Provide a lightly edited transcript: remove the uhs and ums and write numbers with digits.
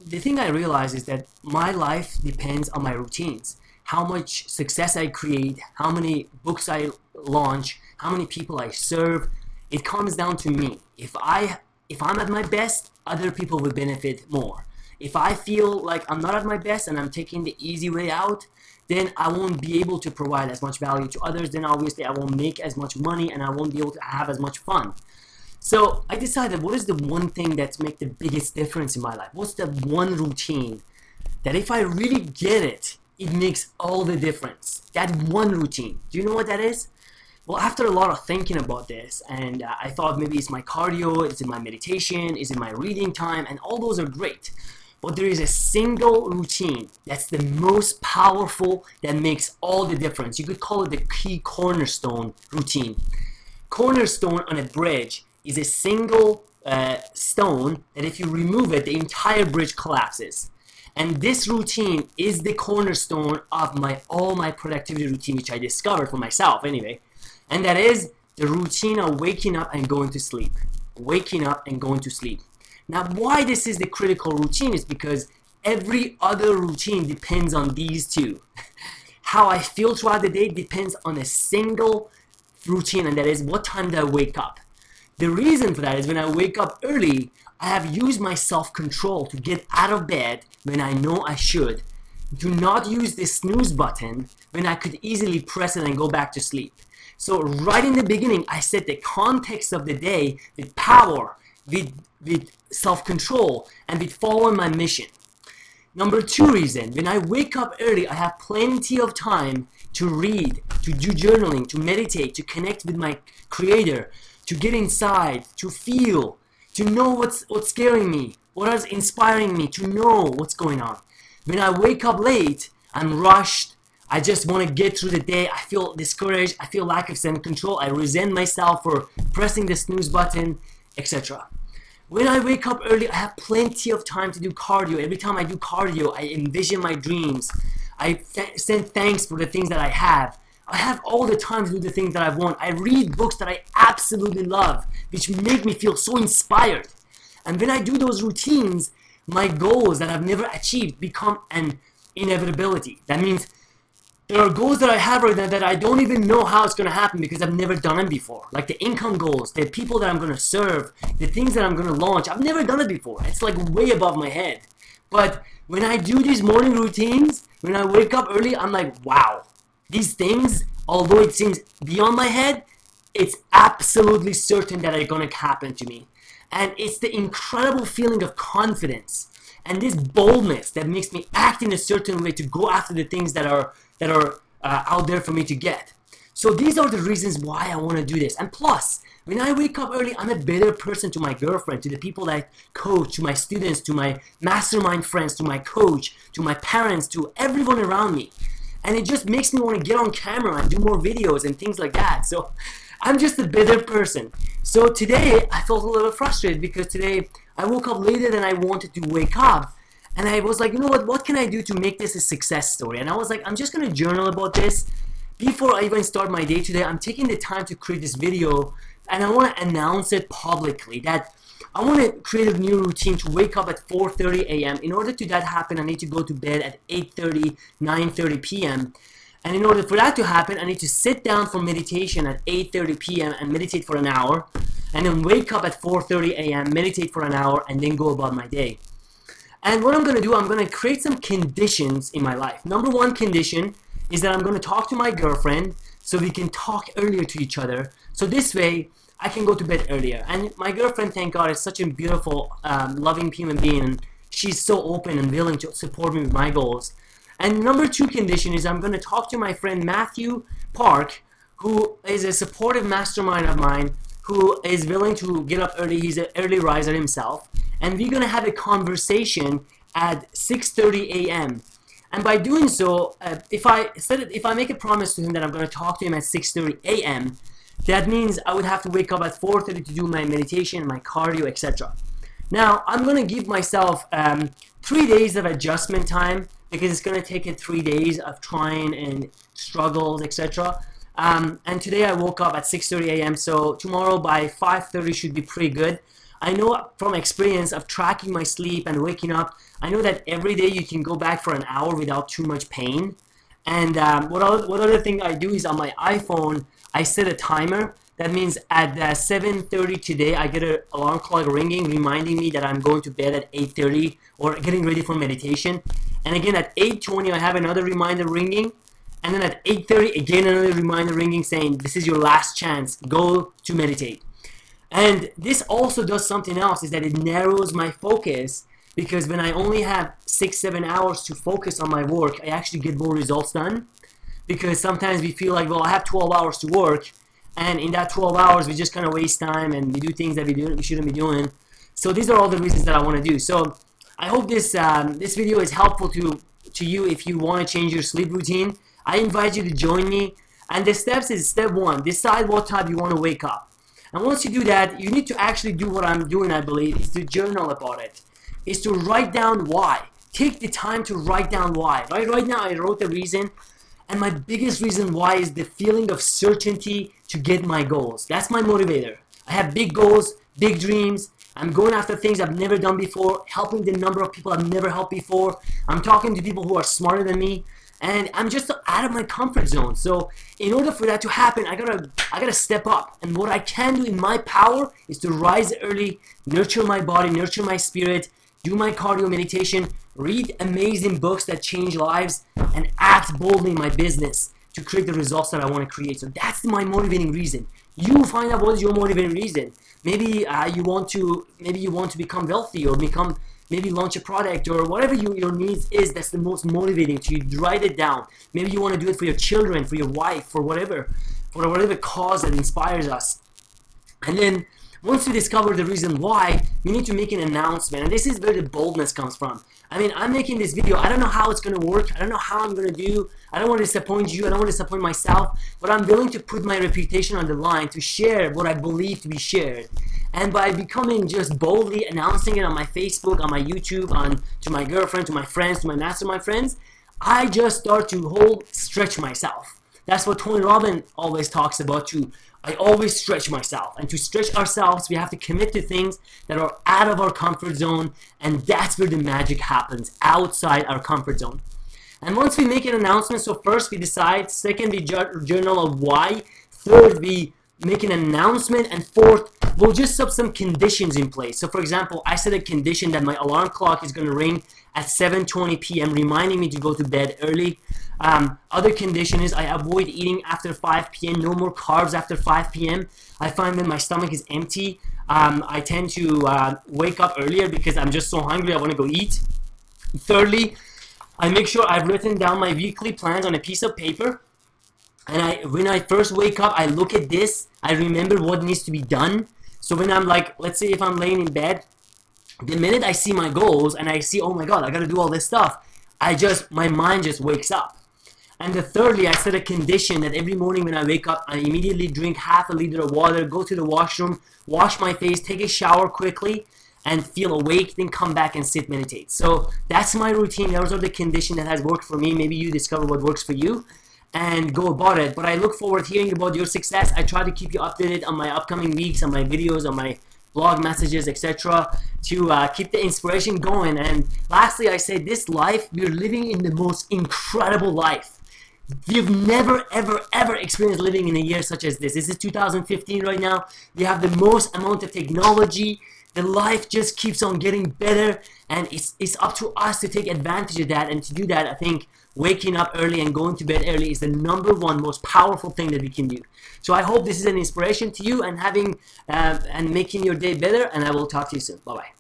the thing I realize is that my life depends on my routines. How much success I create, how many books I launch, how many people I serve, it comes down to me. If I'm at my best, other people will benefit more. If I feel like I'm not at my best and I'm taking the easy way out, then I won't be able to provide as much value to others. Then obviously I won't make as much money and I won't be able to have as much fun. So I decided, what is the one thing that's make the biggest difference in my life? What's the one routine that if I really get it, it makes all the difference? That one routine. Do you know what that is? Well, after a lot of thinking about this, and I thought maybe it's my cardio, it's in my meditation, it's in my reading time, and all those are great. But there is a single routine that's the most powerful, that makes all the difference. You could call it the key cornerstone routine. Cornerstone on a bridge is a single stone that if you remove it, the entire bridge collapses. And this routine is the cornerstone of all my productivity routine, which I discovered for myself anyway. And that is the routine of waking up and going to sleep. Waking up and going to sleep. Now, why this is the critical routine is because every other routine depends on these two. How I feel throughout the day depends on a single routine, and that is what time do I wake up. The reason for that is when I wake up early, I have used my self-control to get out of bed when I know I should. Do not use the snooze button when I could easily press it and go back to sleep. So right in the beginning, I set the context of the day with power, with self-control, and with following my mission. Number two reason, when I wake up early, I have plenty of time to read, to do journaling, to meditate, to connect with my creator, to get inside, to feel, to know what's scaring me, what is inspiring me, to know what's going on. When I wake up late, I'm rushed, I just want to get through the day, I feel discouraged, I feel lack of self-control, I resent myself for pressing the snooze button, etc. When I wake up early, I have plenty of time to do cardio. Every time I do cardio, I envision my dreams. I send thanks for the things that I have. I have all the time to do the things that I want. I read books that I absolutely love, which make me feel so inspired. And when I do those routines, my goals that I've never achieved become an inevitability. That means there are goals that I have right now that I don't even know how it's going to happen because I've never done them before. Like the income goals, the people that I'm going to serve, the things that I'm going to launch. I've never done it before. It's like way above my head. But when I do these morning routines, when I wake up early, I'm like, wow. These things, although it seems beyond my head, it's absolutely certain that are going to happen to me. And it's the incredible feeling of confidence and this boldness that makes me act in a certain way to go after the things that are out there for me to get. So these are the reasons why I want to do this. And plus, when I wake up early, I'm a better person to my girlfriend, to the people that I coach, to my students, to my mastermind friends, to my coach, to my parents, to everyone around me. And it just makes me want to get on camera and do more videos and things like that. So I'm just a better person. So today I felt a little frustrated because today I woke up later than I wanted to wake up. And I was like, you know what can I do to make this a success story? And I was like, I'm just going to journal about this. Before I even start my day today, I'm taking the time to create this video. And I want to announce it publicly that I want to create a new routine to wake up at 4:30 a.m. In order to that happen, I need to go to bed at 8:30, 9:30 p.m. And in order for that to happen, I need to sit down for meditation at 8:30 p.m. and meditate for an hour. And then wake up at 4:30 a.m., meditate for an hour, and then go about my day. And what I'm going to do, I'm going to create some conditions in my life. Number one condition is that I'm going to talk to my girlfriend so we can talk earlier to each other. So this way, I can go to bed earlier. And my girlfriend, thank God, is such a beautiful, loving human being. And she's so open and willing to support me with my goals. And number two condition is I'm going to talk to my friend Matthew Park, who is a supportive mastermind of mine, who is willing to get up early. He's an early riser himself. And we're going to have a conversation at 6:30 a.m. And by doing so, if I make a promise to him that I'm going to talk to him at 6:30 a.m., that means I would have to wake up at 4:30 to do my meditation, my cardio, etc. Now, I'm going to give myself 3 days of adjustment time because it's going to take 3 days of trying and struggles, etc. And today I woke up at 6:30 a.m. So tomorrow by 5:30 should be pretty good. I know from experience of tracking my sleep and waking up, I know that every day you can go back for an hour without too much pain. And what other thing I do is on my iPhone, I set a timer. That means at 7:30 today, I get an alarm clock ringing, reminding me that I'm going to bed at 8:30 or getting ready for meditation. And again, at 8:20, I have another reminder ringing. And then at 8:30, again, another reminder ringing saying, this is your last chance. Go to meditate. And this also does something else, is that it narrows my focus, because when I only have 6-7 hours to focus on my work, I actually get more results done. Because sometimes we feel like, well, I have 12 hours to work, and in that 12 hours we just kind of waste time and we do things that we shouldn't be doing. So these are all the reasons that I want to do. So I hope this this video is helpful to you if you want to change your sleep routine. I invite you to join me, and the steps is step 1, decide what time you want to wake up. And once you do that, you need to actually do what I'm doing, I believe, is to journal about it. Is to write down why. Take the time to write down why. Right now I wrote the reason, and my biggest reason why is the feeling of certainty to get my goals. That's my motivator. I have big goals, big dreams. I'm going after things I've never done before, helping the number of people I've never helped before. I'm talking to people who are smarter than me, and I'm just out of my comfort zone. So in order for that to happen, I gotta step up. And what I can do in my power is to rise early, nurture my body, nurture my spirit, do my cardio meditation, read amazing books that change lives, and act boldly in my business to create the results that I want to create. So that's my motivating reason. You find out what is your motivating reason. Maybe you want to become wealthy, or maybe launch a product, or whatever your needs is that's the most motivating to you. Write it down. Maybe you want to do it for your children, for your wife, for whatever cause that inspires us. And then once you discover the reason why, you need to make an announcement. And this is where the boldness comes from. I mean, I'm making this video. I don't know how it's going to work. I don't know how I'm going to do. I don't want to disappoint you. I don't want to disappoint myself. But I'm willing to put my reputation on the line to share what I believe to be shared. And by becoming just boldly announcing it on my Facebook, on my YouTube, to my girlfriend, to my friends, to my mastermind friends, I just start to stretch myself. That's what Tony Robbins always talks about too. I always stretch myself. And to stretch ourselves, we have to commit to things that are out of our comfort zone. And that's where the magic happens, outside our comfort zone. And once we make an announcement, so first we decide, second we journal of why, third we make an announcement, and fourth, we'll just set some conditions in place. So for example, I set a condition that my alarm clock is going to ring at 7:20 p.m. reminding me to go to bed early. Other condition is I avoid eating after 5 p.m. No more carbs after 5 p.m. I find when my stomach is empty, I tend to wake up earlier because I'm just so hungry I want to go eat. Thirdly, I make sure I've written down my weekly plans on a piece of paper. And when I first wake up, I look at this, I remember what needs to be done. So when I'm like, let's say if I'm laying in bed, the minute I see my goals and I see, oh my God, I gotta do all this stuff, my mind just wakes up. And thirdly, I set a condition that every morning when I wake up, I immediately drink half a liter of water, go to the washroom, wash my face, take a shower quickly, and feel awake, then come back and sit, meditate. So that's my routine. Those are the conditions that has worked for me. Maybe you discover what works for you and go about it. But I look forward to hearing about your success. I try to keep you updated on my upcoming weeks, on my videos, on my blog messages, etc., to keep the inspiration going. And lastly, I say this life, we're living in the most incredible life. We've never, ever, ever experienced living in a year such as this. This is 2015 right now. We have the most amount of technology. The life just keeps on getting better, and it's up to us to take advantage of that. And to do that, I think waking up early and going to bed early is the #1 most powerful thing that we can do. So I hope this is an inspiration to you and making your day better, and I will talk to you soon. Bye-bye.